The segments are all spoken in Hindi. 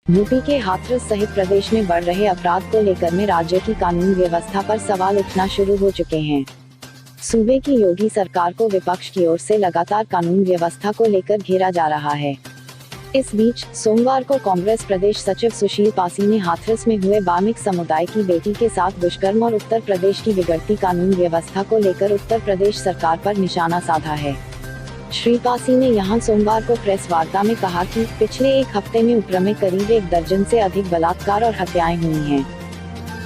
यूपी के हाथरस सहित प्रदेश में बढ़ रहे अपराध को लेकर में राज्य की कानून व्यवस्था पर सवाल उठना शुरू हो चुके हैं। सूबे की योगी सरकार को विपक्ष की ओर से लगातार कानून व्यवस्था को लेकर घेरा जा रहा है। इस बीच सोमवार को कांग्रेस प्रदेश सचिव सुशील पासी ने हाथरस में हुए वाल्मीक समुदाय की बेटी के साथ दुष्कर्म और उत्तर प्रदेश की बिगड़ती कानून व्यवस्था को लेकर उत्तर प्रदेश सरकार पर निशाना साधा है। श्री पासी ने यहां सोमवार को प्रेस वार्ता में कहा कि पिछले एक हफ्ते में उप्र में करीब 1 दर्जन से अधिक बलात्कार और हत्याएं हुई हैं।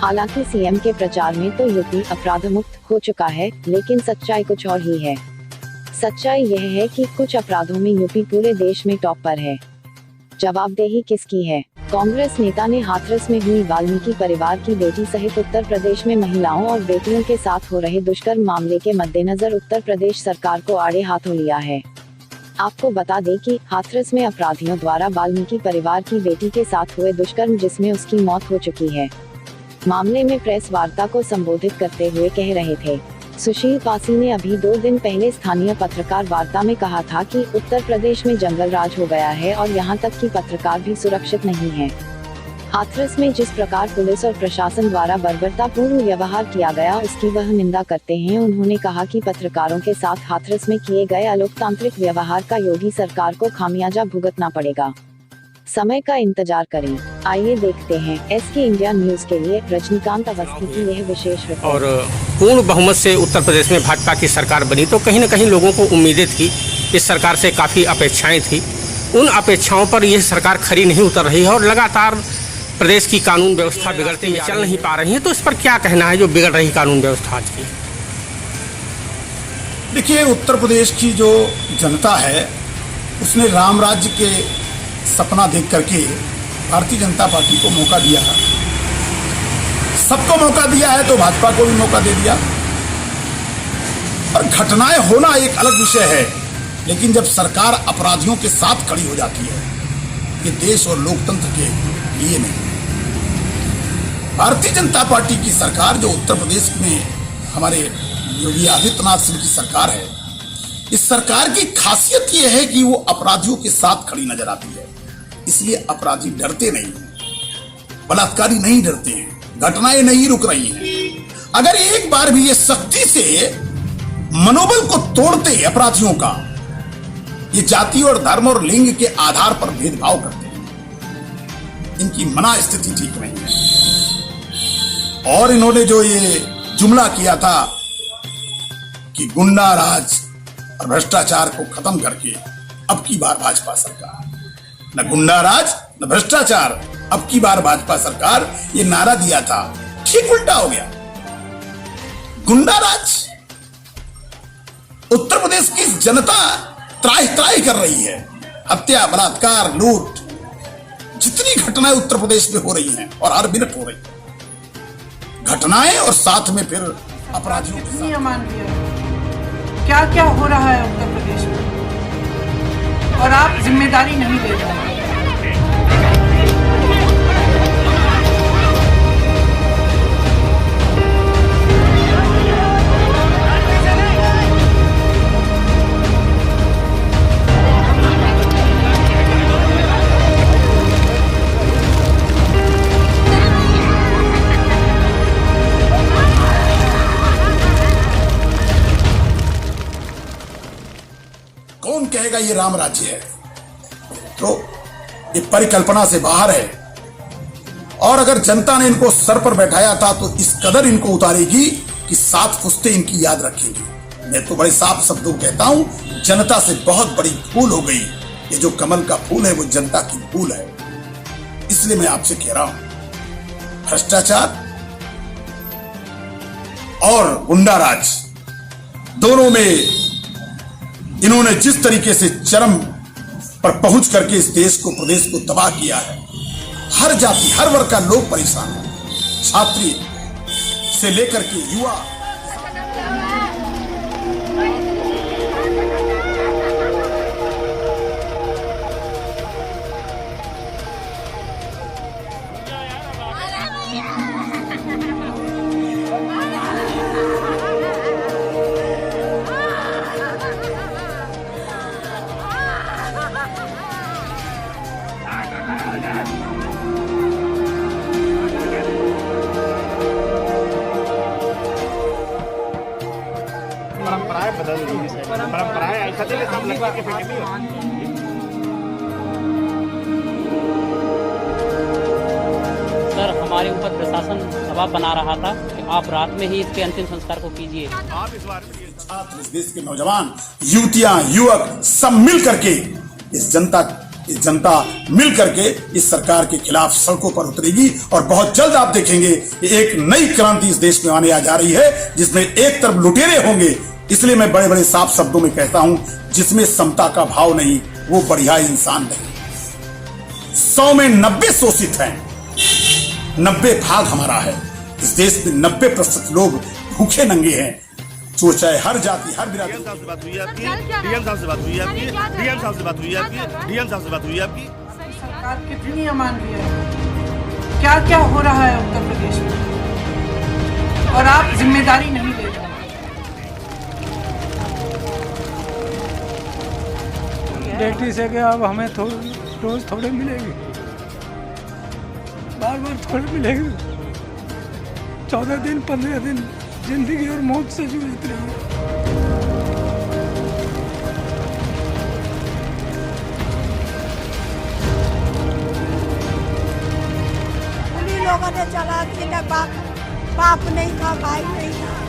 हालांकि सीएम के प्रचार में तो यूपी अपराध मुक्त हो चुका है, लेकिन सच्चाई कुछ और ही है। सच्चाई यह है कि कुछ अपराधों में यूपी पूरे देश में टॉप पर है। जवाबदेही किसकी है? कांग्रेस नेता ने हाथरस में हुई वाल्मीकि परिवार की बेटी सहित उत्तर प्रदेश में महिलाओं और बेटियों के साथ हो रहे दुष्कर्म मामले के मद्देनजर उत्तर प्रदेश सरकार को आड़े हाथों लिया है। आपको बता दें कि हाथरस में अपराधियों द्वारा वाल्मीकि परिवार की बेटी के साथ हुए दुष्कर्म जिसमें उसकी मौत हो चुकी है। मामले में प्रेस वार्ता को संबोधित करते हुए कह रहे थे सुशील पासी ने अभी 2 दिन पहले स्थानीय पत्रकार वार्ता में कहा था कि उत्तर प्रदेश में जंगल राज हो गया है और यहां तक कि पत्रकार भी सुरक्षित नहीं है। हाथरस में जिस प्रकार पुलिस और प्रशासन द्वारा बर्बरतापूर्ण व्यवहार किया गया उसकी वह निंदा करते हैं। उन्होंने कहा कि पत्रकारों के साथ हाथरस में किए गए अलोकतांत्रिक व्यवहार का योगी सरकार को खामियाजा भुगतना पड़ेगा। समय का इंतजार करें। आइए देखते हैं एसके इंडिया न्यूज के लिए रजनीकांत अवस्थी की यह विशेष रिपोर्ट। और पूर्ण बहुमत से उत्तर प्रदेश में भाजपा की सरकार बनी तो कहीं न कहीं लोगों को उम्मीदें थी, इस सरकार से काफ़ी अपेक्षाएं थी। उन अपेक्षाओं पर यह सरकार खरी नहीं उतर रही है और लगातार प्रदेश की कानून व्यवस्था बिगड़ती हुई चल नहीं पा रही है। तो इस पर क्या कहना है जो बिगड़ रही कानून व्यवस्था आज की? देखिए, उत्तर प्रदेश की जो जनता है उसने राम राज्य के सपना देख करके भारतीय जनता पार्टी को मौका दिया है। सबको मौका दिया है तो भाजपा को भी मौका दे दिया। और घटनाएं होना एक अलग विषय है, लेकिन जब सरकार अपराधियों के साथ खड़ी हो जाती है, ये देश और लोकतंत्र के लिए नहीं। भारतीय जनता पार्टी की सरकार जो उत्तर प्रदेश में हमारे योगी आदित्यनाथ सिंह की सरकार है, इस सरकार की खासियत यह है कि वो अपराधियों के साथ खड़ी नजर आती है। इसलिए अपराधी डरते नहीं हैं, बलात्कारी नहीं डरते हैं, घटनाएं नहीं रुक रही हैं। अगर एक बार भी ये सख्ती से मनोबल को तोड़ते अपराधियों का, ये जाति और धर्म और लिंग के आधार पर भेदभाव करते हैं, इनकी मना स्थिति ठीक नहीं है। और इन्होंने जो ये जुमला किया था कि गुंडा राज और भ्रष्टाचार को खत्म करके अब की बार भाजपा सरकार, न गुंडा राज न भ्रष्टाचार, अब की बार भाजपा सरकार, ये नारा दिया था, ठीक उल्टा हो गया। गुंडा राज, उत्तर प्रदेश की जनता त्राही त्राही कर रही है। हत्या, बलात्कार, लूट, जितनी घटनाएं उत्तर प्रदेश में हो रही हैं और हर मिनट हो रही है घटनाएं, और साथ में फिर अपराधियों के साथ क्या क्या हो रहा है उत्तर प्रदेश में और आप जिम्मेदारी नहीं ले रहे हैं। कौन कहेगा ये राम राज्य है? तो ये परिकल्पना से बाहर है। और अगर जनता ने इनको सर पर बैठाया था तो इस कदर इनको उतारेगी कि 7 पुश्तें इनकी याद रखेगी। मैं तो बड़े साफ शब्दों कहता हूं, जनता से बहुत बड़ी भूल हो गई। ये जो कमल का फूल है वो जनता की भूल है। इसलिए मैं आपसे कह रहा हूं, भ्रष्टाचार और गुंडाराज दोनों में इन्होंने जिस तरीके से चरम पर पहुंच करके इस देश को, प्रदेश को तबाह किया है, हर जाति हर वर्ग का लोग परेशान है, छात्री से लेकर के युवा। परंपरा है ऐसा चले सब लड़के के फेंके नहीं। सर हमारे ऊपर प्रशासन दबाव बना रहा था कि आप रात में ही इसके अंतिम संस्कार को कीजिए। आप इस बार छात्र, इस देश के नौजवान, युवतियां, युवक सब मिल करके इस जनता मिल करके इस सरकार के खिलाफ सड़कों पर उतरेगी और बहुत जल्द आप देखेंगे कि एक नई क्रांति इस देश में आने आ जा रही है, जिसमें एक तरफ लुटेरे होंगे। इसलिए मैं बड़े बड़े साफ शब्दों में कहता हूं, जिसमें समता का भाव नहीं वो बढ़िया इंसान नहीं। 100 में 90 शोषित हैं, 90 भाग हमारा है। इस देश में 90% लोग भूखे नंगे हैं, जो चाहे हर जाति हर बिरादरी। डीएम साहब से बात हुई आपकी, डीएम साहब से बात हुई आपकी, डीएम साहब से बात हुई आपकी, डीएम साहब से बात हुई आपकी। सरकार कितनी अमानवीय है, क्या क्या हो रहा है उत्तर प्रदेश में, और आप जिम्मेदारी नहीं ले रहे। डेटी से क्या अब हमें रोज थोड़े मिलेगी, बार बार थोड़े मिलेगी। 14 दिन 15 दिन जिंदगी और मौत से जूझ रही है। उन्हीं लोगों ने चला कि बाप नहीं था, भाई नहीं था।